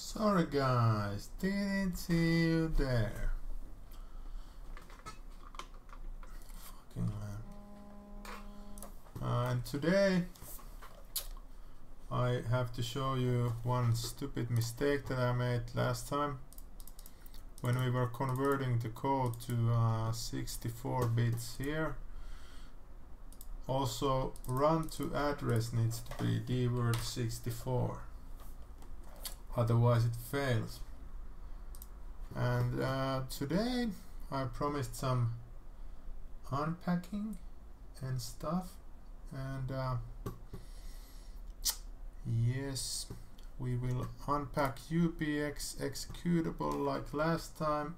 Sorry guys, didn't see you there. Fucking man. And today I have to show you one stupid mistake that I made last time when we were converting the code to 64 bits here. Also, run to address needs to be dword64, otherwise it fails. And today I promised some unpacking and stuff, and yes, we will unpack UPX executable like last time,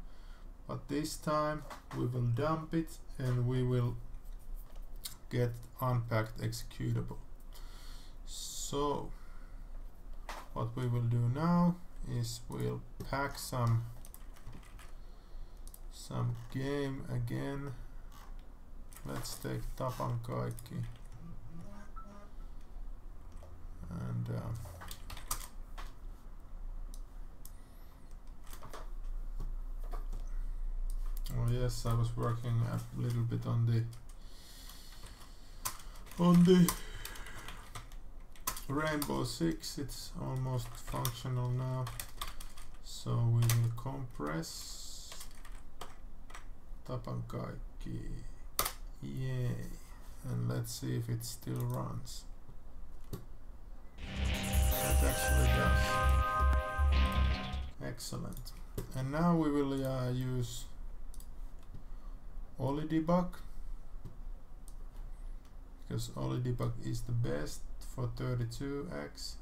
but this time we will dump it and we will get unpacked executable. So what we will do now is we'll pack some game again. Let's take tapan kaikki and oh yes, I was working a little bit on the Rainbow 6. It's almost functional now, so we will compress tapan kaikki, yay, and let's see if it still runs. It actually does. Excellent. And now we will use Oli debug, because Oli debug is the best for 32x.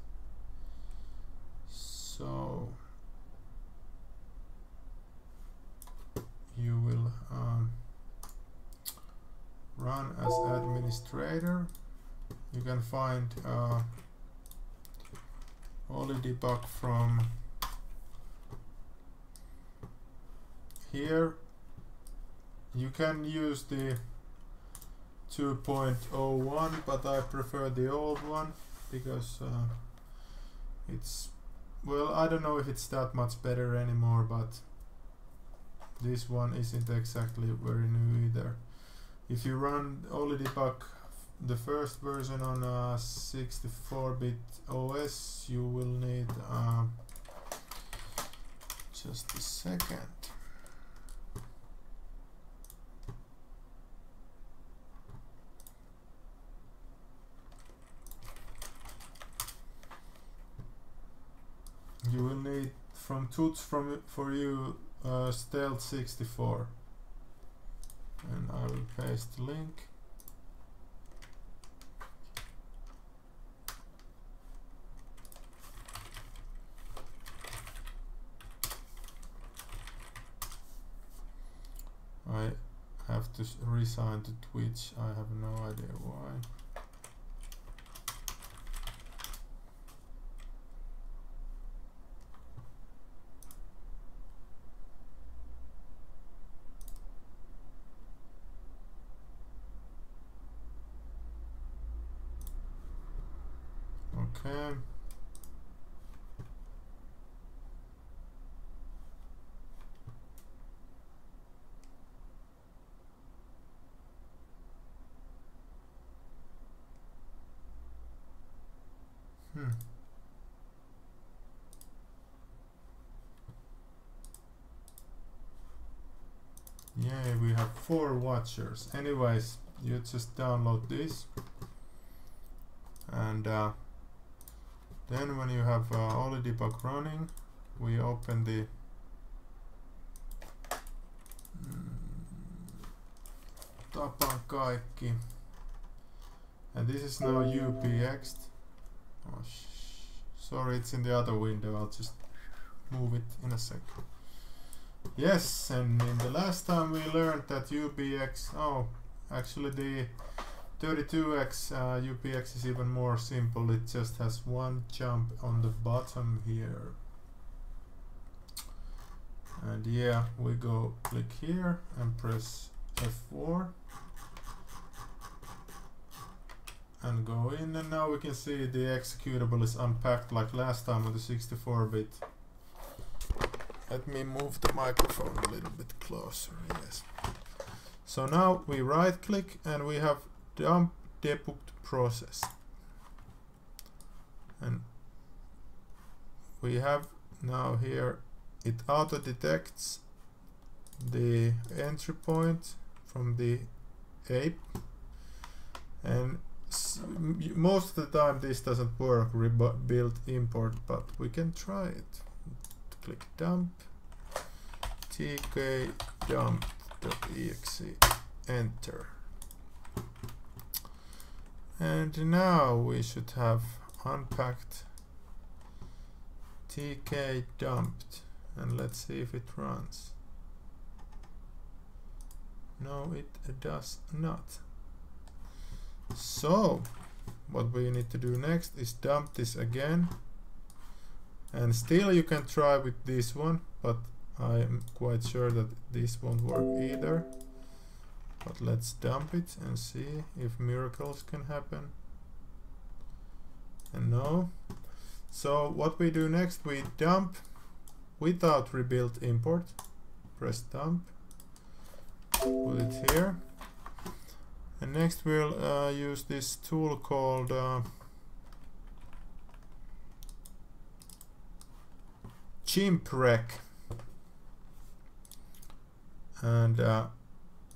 So you will run as administrator. You can find Oli debug from here. You can use the 2.01, but I prefer the old one because it's, well, I don't know if it's that much better anymore, but this one isn't exactly very new either. If you run Oli debug, the first version on a 64-bit OS, you will need just a second. You will need from tools for you stealth 64, and I will paste the link. I have to resign to Twitch. I have no idea why. Okay. Yeah, we have 4 watchers. Anyways, you just download this, and then when you have Oli debug running, we open the tapan kaikki, and this is now UPX. Oh, sorry, it's in the other window. I'll just move it in a second. Yes, and in the last time we learned that UPX, oh, actually the 32x UPX is even more simple. It just has one jump on the bottom here. And yeah, we go click here and press F4 and go in, and now we can see the executable is unpacked like last time with the 64-bit Let me move the microphone a little bit closer, yes. So now we right click and we have dump debugged process. And we have now here, it auto detects the entry point from the ape, and most of the time this doesn't work, rebuild import, but we can try it. Click dump tk dump.exe, enter, and now we should have unpacked tk dumped, and let's see if it runs. No, it does not. So what we need to do next is dump this again, and still you can try with this one, but I am quite sure that this won't work either. But let's dump it and see if miracles can happen. And no. So what we do next, we dump without rebuild import. Press dump, put it here, and next we'll use this tool called GimprEq, and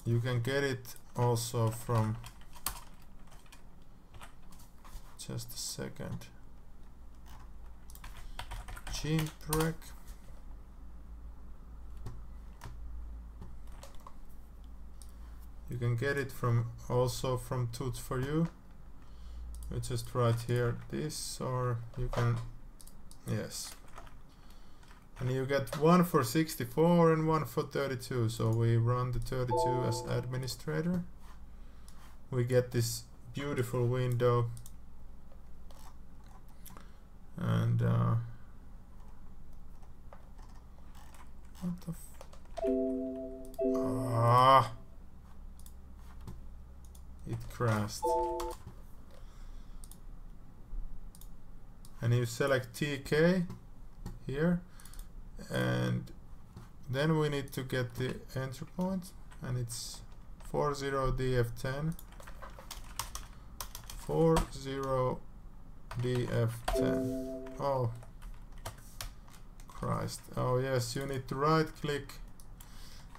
you can get it also from, just a second, GimprEq. You can get it from also from Tools4U. We just write here this, or you can, yes. And you get one for 64 and one for 32. So we run the 32 as administrator. We get this beautiful window, and what the it crashed. And you select TK here, and then we need to get the entry point, and it's 40df10 40df10. Oh Christ. Oh yes, you need to right click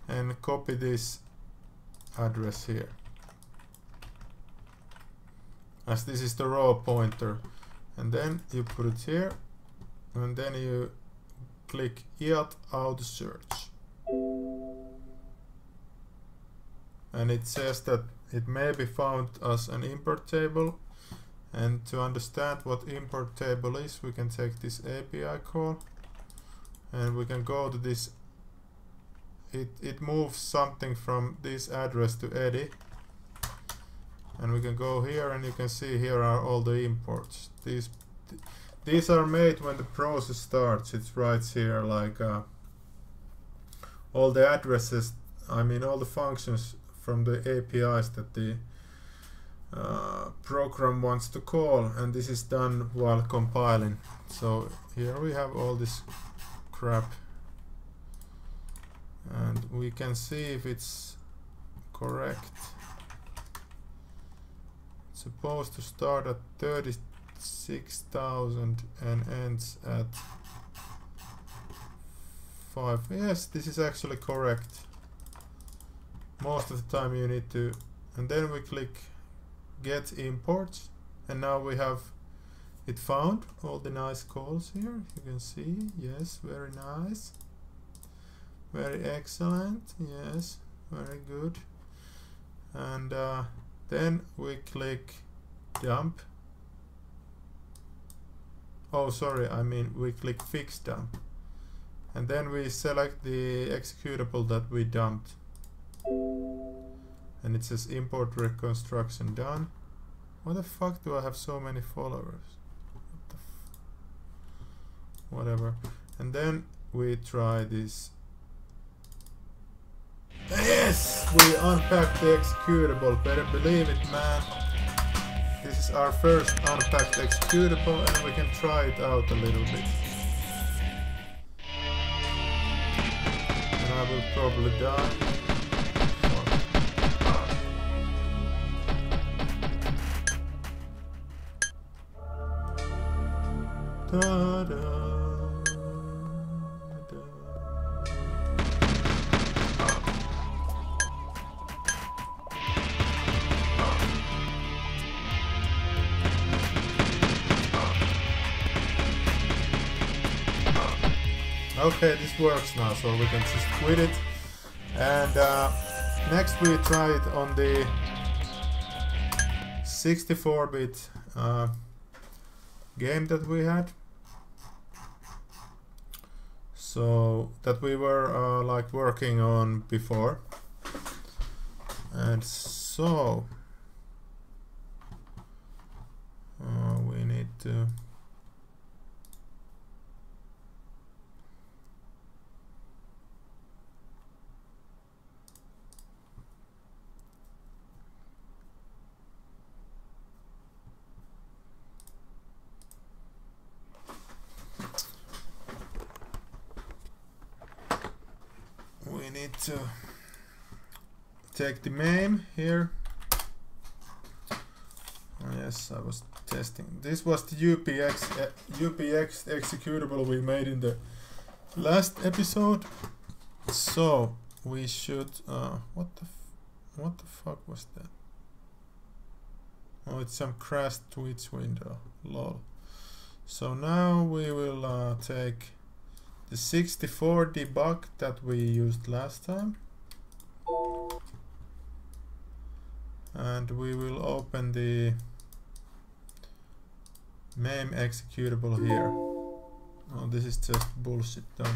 and copy this address here, as this is the raw pointer, and then you put it here, and then you click IAT auto search, and it says that it may be found as an import table. And to understand what import table is, we can take this API call, and we can go to this. It moves something from this address to Eddie, and we can go here, and you can see here are all the imports. These are made when the process starts. It writes here like all the addresses, I mean all the functions from the APIs that the program wants to call, and this is done while compiling. So here we have all this crap, and we can see if it's correct. It's supposed to start at 36,000 and ends at 5. Yes, this is actually correct. Most of the time you need to, and then we click get imports, and now we have it found all the nice calls here. You can see, yes, very nice, very excellent, yes, very good. And then we click dump. Oh sorry, I mean we click fix dump, and then we select the executable that we dumped, and it says import reconstruction done. Why the fuck do I have so many followers? What the whatever. And then we try this. Yes! We unpacked the executable. Better believe it, man. This is our first unpacked executable, and we can try it out a little bit. I will probably die. Da, da, da. Okay, this works now, so we can just quit it. And next we try it on the 64-bit game that we had. So that we were like working on before. And so we need to take the MAME here. Yes, I was testing. This was the UPX executable we made in the last episode. So we should what the fuck was that? Oh, it's some crashed Twitch window. Lol. So now we will take the 64 debug that we used last time, and we will open the MAME executable here. Oh, this is just bullshit done.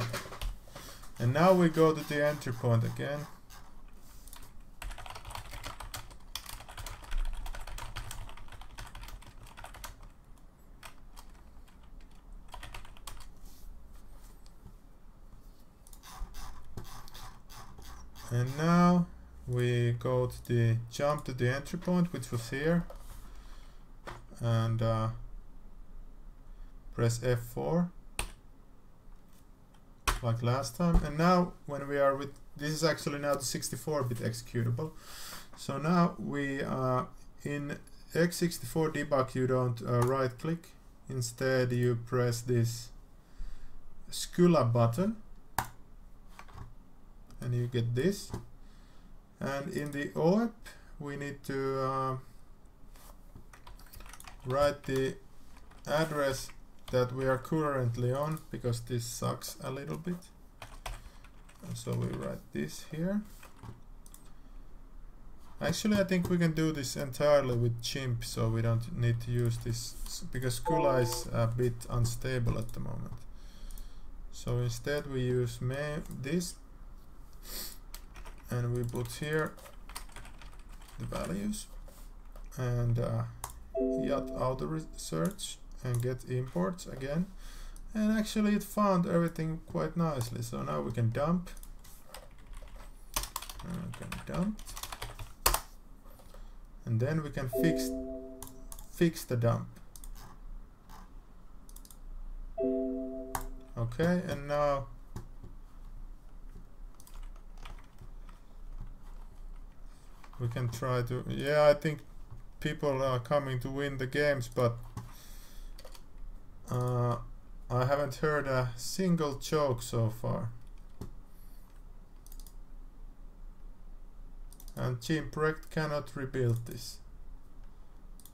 And now we go to the entry point again. And now we go to the jump to the entry point, which was here, and press F4 like last time. And now when we are with this is actually now the 64-bit executable. So now we in x64 debug you don't right click, instead you press this Scula button and you get this. And in the OEP we need to write the address that we are currently on, because this sucks a little bit. And so we write this here. Actually, I think we can do this entirely with chimp, so we don't need to use this, because Scula is a bit unstable at the moment. So instead we use this, and we put here the values, and yet auto search and get imports again, and actually it found everything quite nicely. So now we can dump, and then we can fix the dump. Okay, and now we can try to, yeah, I think people are coming to win the games, but I haven't heard a single joke so far. And Chimprect cannot rebuild this.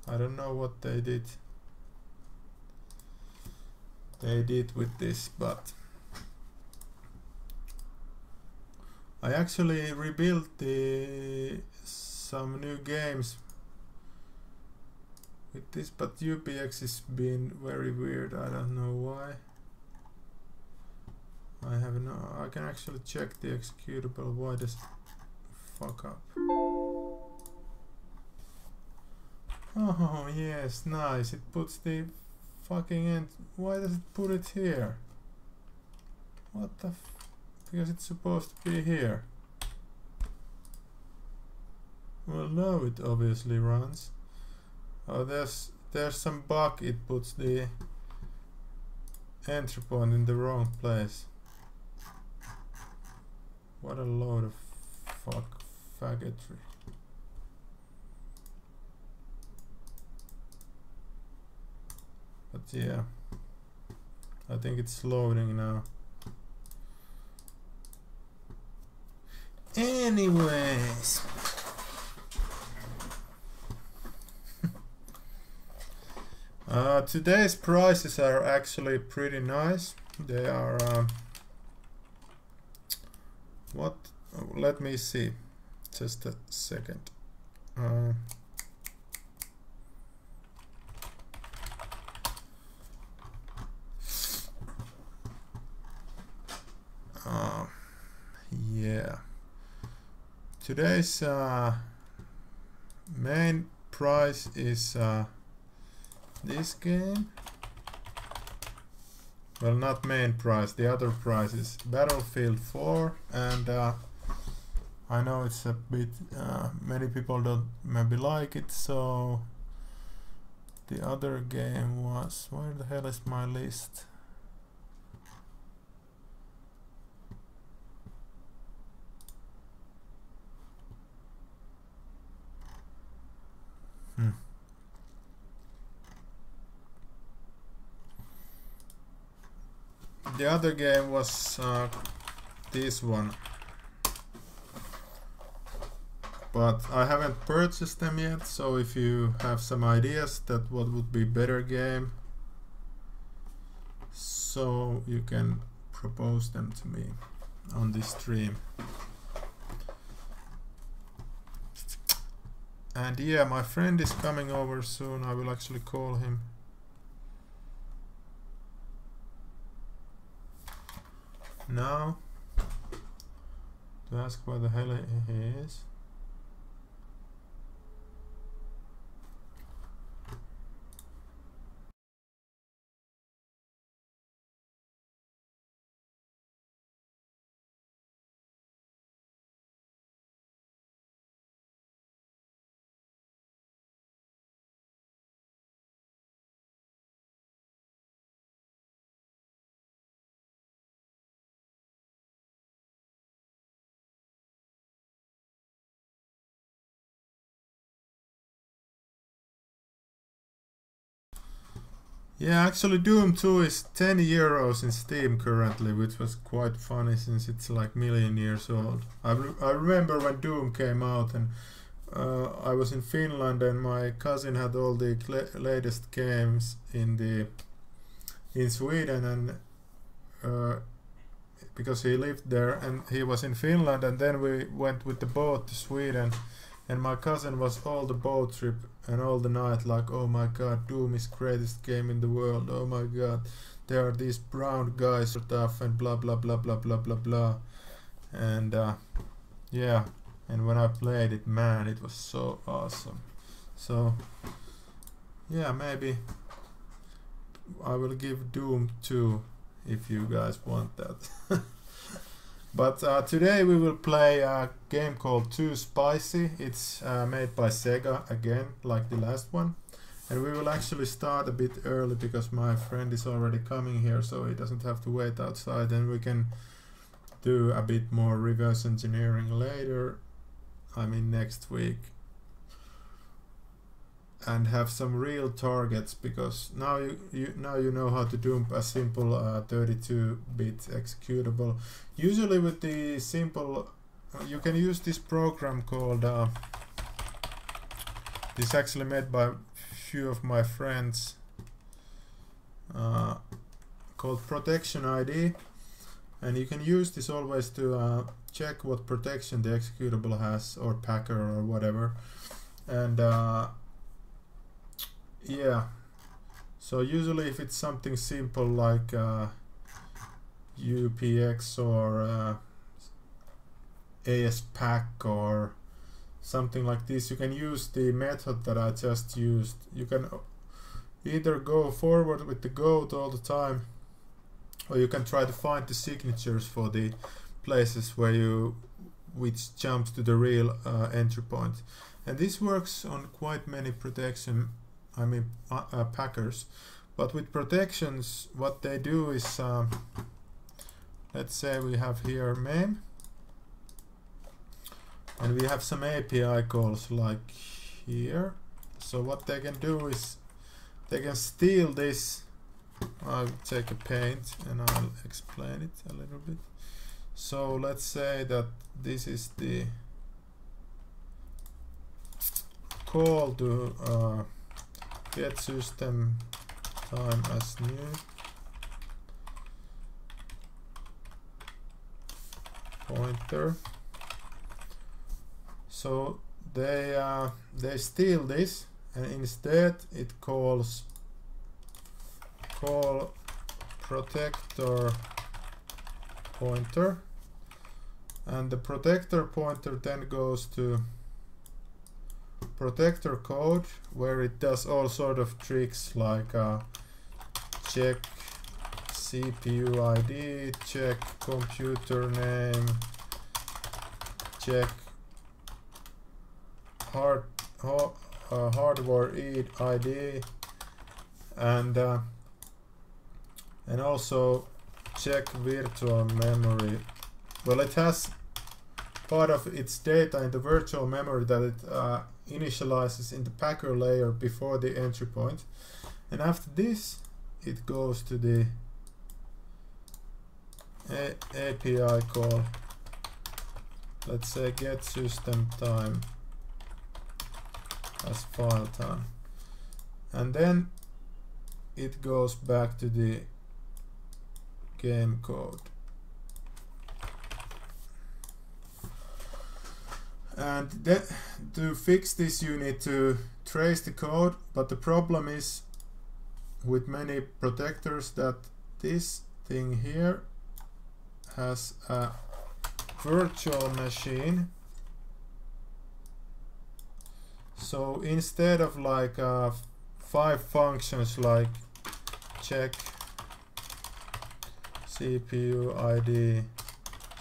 I don't know what they did. With this, but I actually rebuilt some new games with this, but UPX has been very weird. I don't know why. I can actually check the executable. Why does it fuck up? Oh yes, nice. It puts the fucking end. Why does it put it here? What the because it's supposed to be here. Well, now it obviously runs. Oh, there's some bug. It puts the entry point in the wrong place. What a load of faggotry. But yeah, I think it's loading now. Anyways. Today's prices are actually pretty nice. They are what? Let me see. Just a second. Yeah. Today's main price is this game. Well, not main price, the other price is Battlefield 4, and I know it's a bit, many people don't maybe like it, so the other game was, where the hell is my list? The other game was this one, but I haven't purchased them yet, so if you have some ideas that what would be better game, so you can propose them to me on this stream. And yeah, my friend is coming over soon. I will actually call him. Now to ask where the hell he is. Yeah, actually Doom 2 is 10 euros in Steam currently, which was quite funny since it's like million years old. I remember when Doom came out, and I was in Finland, and my cousin had all the latest games in Sweden, and because he lived there and he was in Finland, and then we went with the boat to Sweden, and my cousin was all the boat trip and all the night like, oh my god, Doom is greatest game in the world, oh my god, there are these brown guys stuff and blah blah blah blah blah blah blah. And yeah, and when I played it, man, it was so awesome. So yeah, maybe I will give Doom 2 if you guys want that. But today we will play a game called Too Spicy. It's made by Sega again, like the last one. And we will actually start a bit early because my friend is already coming here, so he doesn't have to wait outside, and we can do a bit more reverse engineering later, I mean next week, and have some real targets, because now you know how to do a simple 32-bit executable. Usually with the simple, you can use this program called this is actually made by a few of my friends, called Protection ID, and you can use this always to check what protection the executable has, or packer or whatever. And yeah, so usually if it's something simple like UPX or ASPack or something like this, you can use the method that I just used. You can either go forward with the GOD all the time, or you can try to find the signatures for the places which jumps to the real entry point. And this works on quite many protection, I mean packers. But with protections, what they do is, let's say we have here main, and we have some API calls like here. So what they can do is they can steal this. I'll take a paint and I'll explain it a little bit. So let's say that this is the call to get system time as new pointer. So they steal this, and instead it calls call protector pointer, and the protector pointer then goes to protector code, where it does all sort of tricks like check CPU ID, check computer name, check hardware ID, and also check virtual memory. Well, it has part of its data in the virtual memory that it initializes in the packer layer before the entry point, and after this it goes to the API call. Let's say get system time as file time, and then it goes back to the game code. And then to fix this you need to trace the code, but the problem is with many protectors that this thing here has a virtual machine. So instead of like 5 functions like check CPU ID,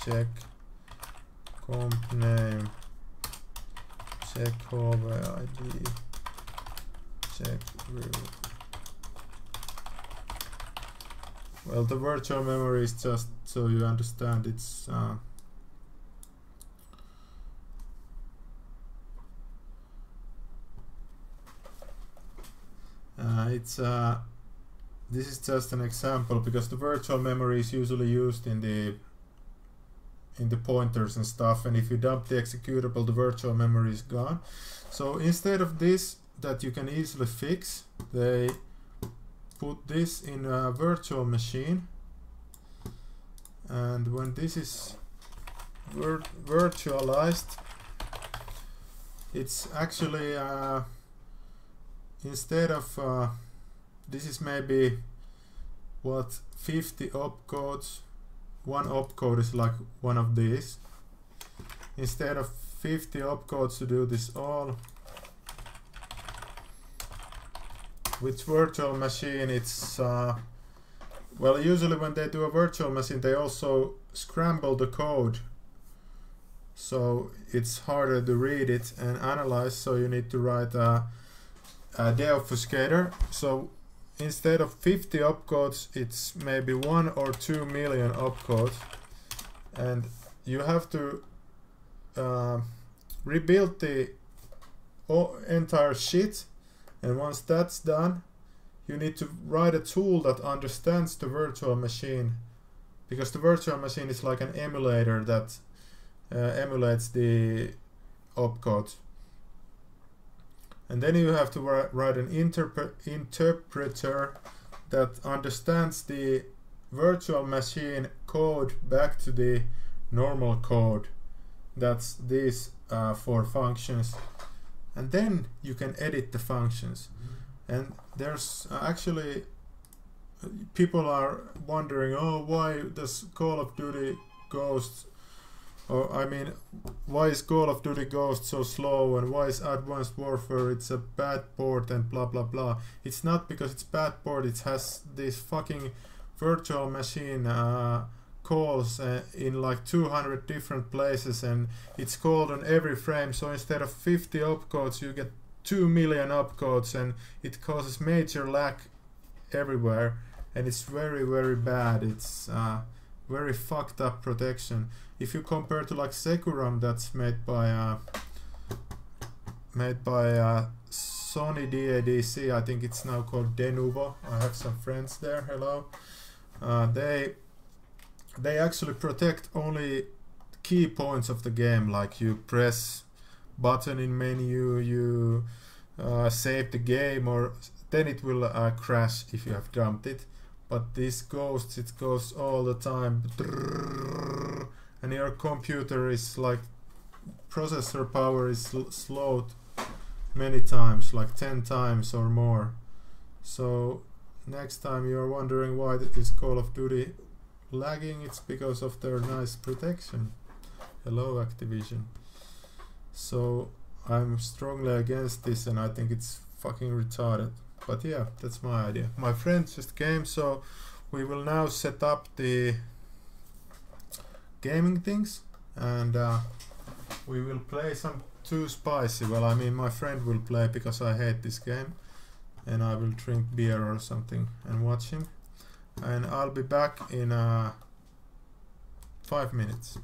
check comp name, check hardware ID, check well, the virtual memory is just so you understand, it's this is just an example, because the virtual memory is usually used in the pointers and stuff, and if you dump the executable, the virtual memory is gone. So instead of this that you can easily fix, they put this in a virtual machine, and when this is virtualized, it's actually instead of this is maybe what 50 opcodes. One opcode is like one of these. Instead of 50 opcodes to do this all, with virtual machine it's well, usually when they do a virtual machine they also scramble the code, so it's harder to read it and analyze, so you need to write a deobfuscator. So instead of 50 opcodes, it's maybe 1 or 2 million opcodes, and you have to rebuild the entire shit. And once that's done, you need to write a tool that understands the virtual machine, because the virtual machine is like an emulator that emulates the opcodes. And then you have to write an interpreter that understands the virtual machine code back to the normal code. That's these 4 functions. And then you can edit the functions. And there's actually people are wondering, oh, why does Call of Duty Ghosts, or I mean, why is Call of Duty Ghosts so slow, and why is Advanced Warfare, it's a bad port and blah blah blah. It's not because it's bad port, it has this fucking virtual machine calls in like 200 different places, and it's called on every frame. So instead of 50 opcodes you get 2 million opcodes, and it causes major lag everywhere, and it's very very bad. It's very fucked up protection. If you compare to like Securum, that's made by Sony DADC, I think it's now called Denuvo. I have some friends there. Hello. They actually protect only key points of the game, like you press button in menu, you save the game, or then it will crash if you have dumped it. But this Ghosts, it goes all the time, and your computer is like, processor power is slowed many times, like 10 times or more. So next time you're wondering why this Call of Duty lagging, it's because of their nice protection. Hello Activision. So I'm strongly against this, and I think it's fucking retarded. But yeah, that's my idea. My friend just came, so we will now set up the gaming things, and we will play some Too Spicy. Well, I mean, my friend will play because I hate this game, and I will drink beer or something and watch him. And I'll be back in 5 minutes.